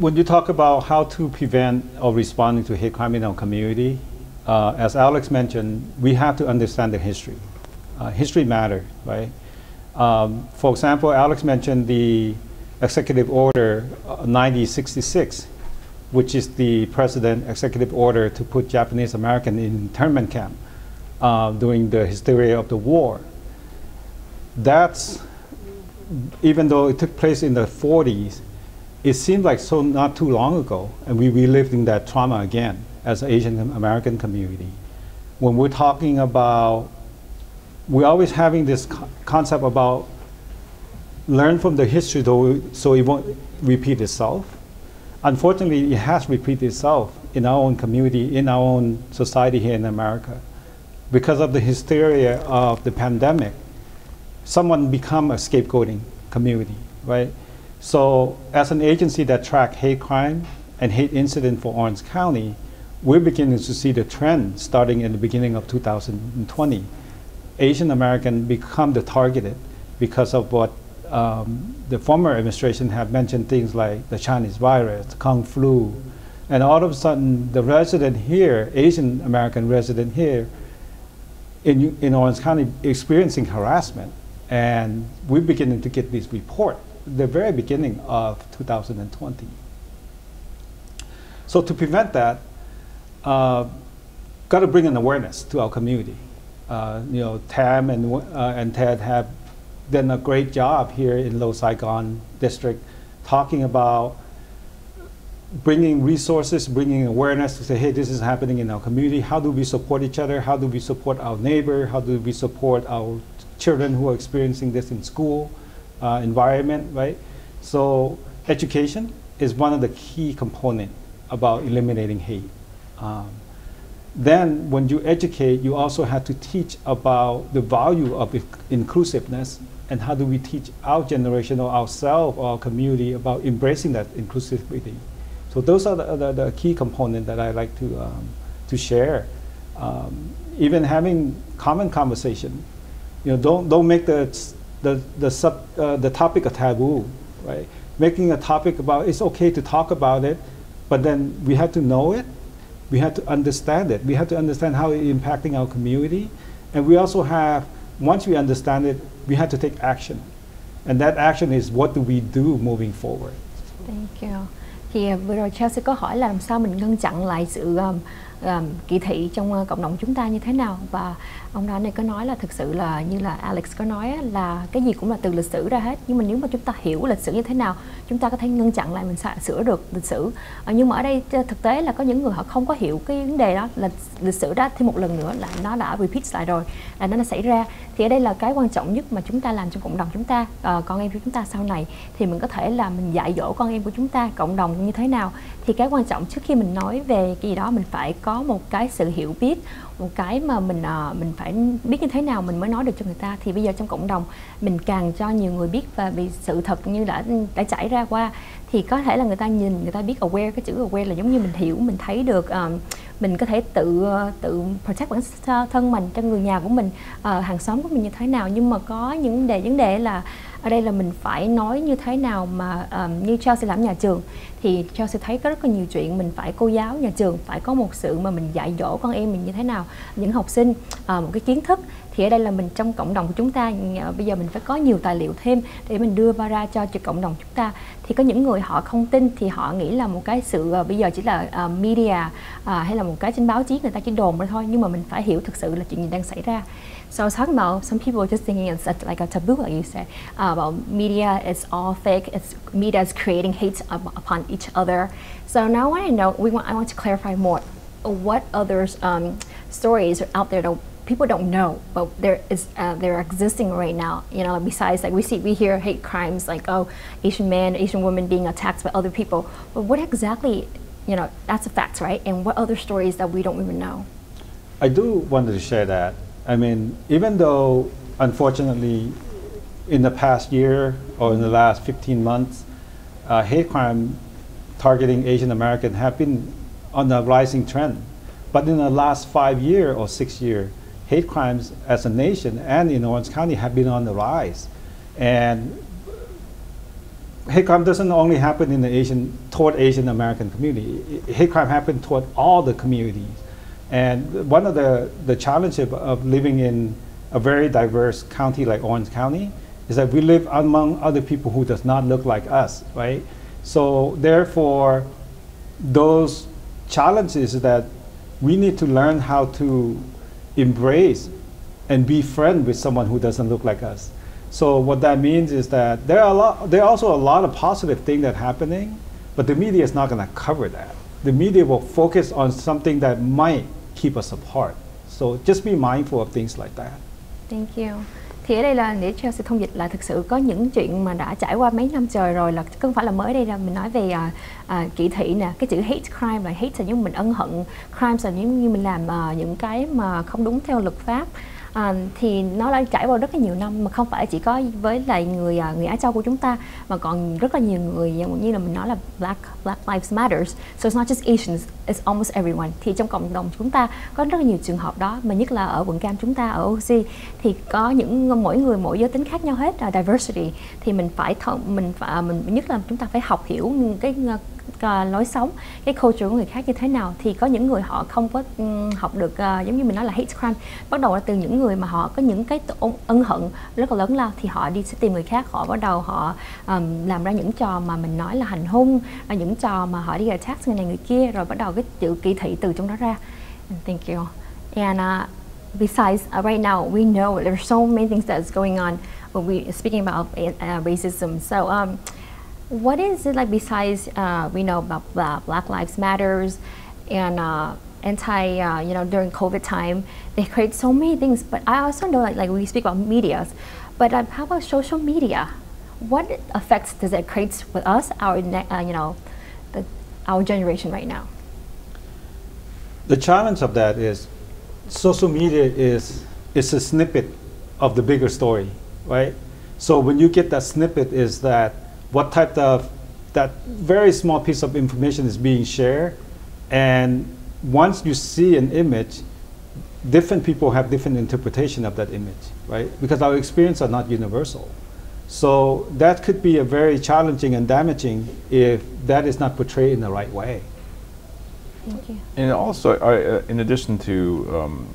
when you talk about how to prevent or responding to hate crime in our community, as Alex mentioned, we have to understand the history. History matters, right? For example, Alex mentioned the Executive Order 9066, which is the President Executive Order to put Japanese American in internment camp during the hysteria of the war. That's, even though it took place in the 40s, it seemed like so not too long ago, and we reliving that trauma again as an Asian American community. When we're talking about, we're always having this concept about learn from the history so it won't repeat itself. Unfortunately, it has repeated itself in our own community, in our own society here in America. Because of the hysteria of the pandemic, someone become a scapegoating community, right? So as an agency that track hate crime and hate incident for Orange County, we're beginning to see the trend starting in the beginning of 2020. Asian American become the targeted because of what the former administration had mentioned, things like the Chinese virus, the Kung flu, and all of a sudden the resident here, Asian American resident here in Orange County experiencing harassment. And we're beginning to get this report the very beginning of 2020. So to prevent that, got to bring an awareness to our community. Tam and Ted have done a great job here in Little Saigon district talking about bringing resources, bringing awareness to say, hey, this is happening in our community. How do we support each other? How do we support our neighbor? How do we support our children who are experiencing this in school environment, right? So education is one of the key components about eliminating hate. Then when you educate, you also have to teach about the value of inclusiveness and how do we teach our generation or ourselves or our community about embracing that inclusivity. So those are the key components that I like to share. Even having common conversation. Don't make the topic a taboo, right? Making a topic about it's okay to talk about it, but then we have to know it. We have to understand it. We have to understand how it's impacting our community. And we also have, once we understand it, we have to take action. And that action is what do we do moving forward. Thank you. Thì vừa rồi Chelsea có hỏi là làm sao mình ngăn chặn lại sự kỳ thị trong cộng đồng chúng ta như thế nào, và ông đó này có nói là thực sự là như là Alex có nói là cái gì cũng là từ lịch sử ra hết, nhưng mà nếu mà chúng ta hiểu lịch sử như thế nào chúng ta có thể ngăn chặn lại, mình sẽ sửa được lịch sử. Nhưng mà ở đây thực tế là có những người họ không có hiểu cái vấn đề đó là lịch sử đó thêm một lần nữa là nó đã repeat lại rồi, là nó đã xảy ra. Thì ở đây là cái quan trọng nhất mà chúng ta làm trong cộng đồng chúng ta, con em của chúng ta sau này thì mình có thể là mình dạy dỗ con em của chúng ta, cộng đồng như thế nào. Thì cái quan trọng trước khi mình nói về cái gì đó mình phải có một cái sự hiểu biết, một cái mà mình phải biết như thế nào mình mới nói được cho người ta. Thì bây giờ trong cộng đồng mình càng cho nhiều người biết, và vì sự thật như đã trải ra qua thì có thể là người ta nhìn, người ta biết aware, cái chữ aware là giống như mình hiểu, mình thấy được, mình có thể tự protect bản thân mình, cho người nhà của mình, hàng xóm của mình như thế nào. Nhưng mà có những vấn đề là ở đây là mình phải nói như thế nào mà như Chelsea làm nhà trường thì Chelsea thấy có rất là nhiều chuyện mình phải, cô giáo nhà trường phải có một sự mà mình dạy dỗ con em mình như thế nào, những học sinh một cái kiến thức. Thì ở đây là mình trong cộng đồng của chúng ta bây giờ mình phải có nhiều tài liệu thêm để mình đưa ra cho cộng đồng chúng ta. Thì có những người họ không tin thì họ nghĩ là một cái sự bây giờ chỉ là media hay là một cái trên báo chí người ta chỉ đồn ra thôi, nhưng mà mình phải hiểu thực sự là chuyện gì đang xảy ra. So I was talking about some people just thinking it's like a taboo, like you said, about media is all fake. Media is creating hate upon each other. So now I want to know, I want to clarify more. What other stories are out there that people don't know, but they're existing right now? Besides, like we hear hate crimes, like Asian men, Asian women being attacked by other people. But what exactly, that's a fact, right? And what other stories that we don't even know? I do want to share that. I mean, even though, unfortunately, in the past year or in the last 15 months, hate crime targeting Asian Americans have been on a rising trend. But in the last 5 years or 6 years, hate crimes as a nation and in Orange County have been on the rise. And hate crime doesn't only happen in the toward Asian American community. Hate crime happens toward all the communities. And one of the challenges of living in a very diverse county like Orange County is that we live among other people who does not look like us, right? So therefore, those challenges that we need to learn how to embrace and be friends with someone who doesn't look like us. So what that means is that there are also a lot of positive things that are happening, but the media is not going to cover that. The media will focus on something that might keep us apart. So just be mindful of things like that. Thank you. Thì ở đây là để cho sự thông dịch lại, thực sự có những chuyện mà đã trải qua mấy năm trời rồi, là không phải là mới đây đâu. Mình nói về kỹ thị nè, cái chữ hate crime là hate là những mình ân hận, crimes là những như mình làm những cái mà không đúng theo luật pháp. Thì nó đã trải qua rất là nhiều năm, mà không phải chỉ có với lại người Á Châu của chúng ta, mà còn rất là nhiều người, như là mình nói là Black Lives Matters, so it's not just Asians, it's almost everyone. Thì trong cộng đồng chúng ta có rất là nhiều trường hợp đó, mà nhất là ở quận Cam chúng ta, ở OC thì có những mỗi giới tính khác nhau hết, diversity. Thì mình nhất là chúng ta phải học hiểu cái lối sống, cái culture của người khác như thế nào. Thì có những người họ không có học được, giống như mình nói là hate crime, bắt đầu là từ những người mà họ có những cái ân hận rất là lớn lao, thì họ sẽ tìm người khác, họ bắt đầu họ làm ra những trò mà mình nói là hành hung, những trò mà họ đi attack người này người kia, rồi bắt đầu cái chữ kỳ thị từ trong đó ra. Thank you. And besides, right now we know there's so many things that's going on when we speaking about racism. So what is it like besides we know about Black Lives Matters and during COVID time they create so many things, but I also know like we speak about media, but how about social media? What effects does it create with us, our generation right now? The challenge of that is social media is a snippet of the bigger story, right? So when you get that snippet, is that what type of, that very small piece of information is being shared, and once you see an image, different people have different interpretation of that image, right? Because our experience are not universal. So that could be a very challenging and damaging if that is not portrayed in the right way. Thank you. And also, in addition to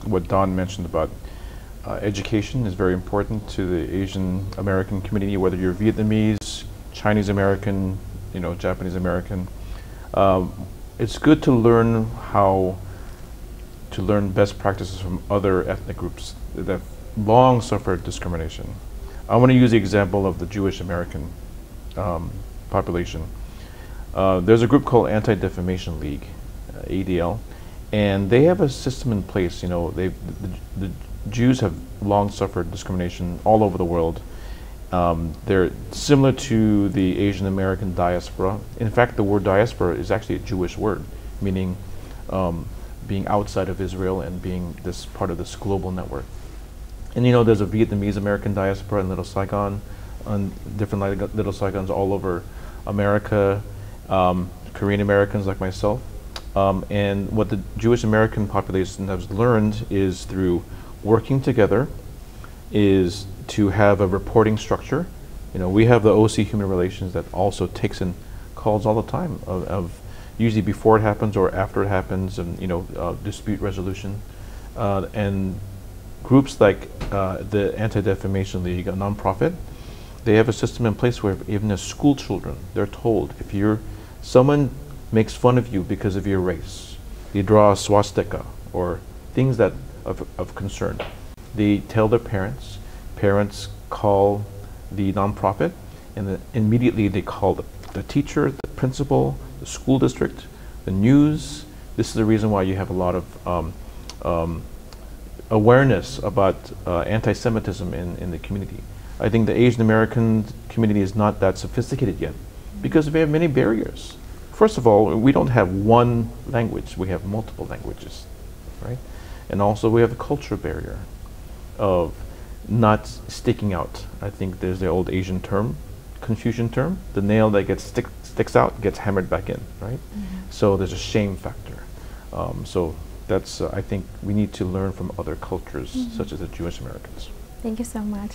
what Don mentioned about education is very important to the Asian American community, whether you're Vietnamese, Chinese American, Japanese American. It's good to learn how to learn best practices from other ethnic groups that have long suffered discrimination. I want to use the example of the Jewish American population. There's a group called Anti-Defamation League, ADL, and they have a system in place. The Jews have long suffered discrimination all over the world. They're similar to the Asian American diaspora. In fact, the word diaspora is actually a Jewish word, meaning being outside of Israel and being this part of this global network. And there's a Vietnamese American diaspora in Little Saigon, and different Little Saigons all over America, Korean Americans like myself. And what the Jewish American population has learned is through working together is to have a reporting structure. We have the OC Human Relations that also takes in calls all the time of usually before it happens or after it happens, and dispute resolution. And groups like the Anti-Defamation League, a nonprofit, they have a system in place where even as school children, they're told if someone makes fun of you because of your race, you draw a swastika or things that of concern, they tell their parents. Parents call the nonprofit, and immediately they call the teacher, the principal, the school district, the news. This is the reason why you have a lot of awareness about anti-Semitism in the community. I think the Asian American community is not that sophisticated yet because we have many barriers. First of all, we don't have one language, we have multiple languages, right? And also we have a culture barrier of not sticking out. I think there's the old Asian term, Confucian term, the nail that sticks out gets hammered back in, right? Mm-hmm. So there's a shame factor. So that's, I think we need to learn from other cultures, mm-hmm. such as the Jewish Americans. Thank you so much.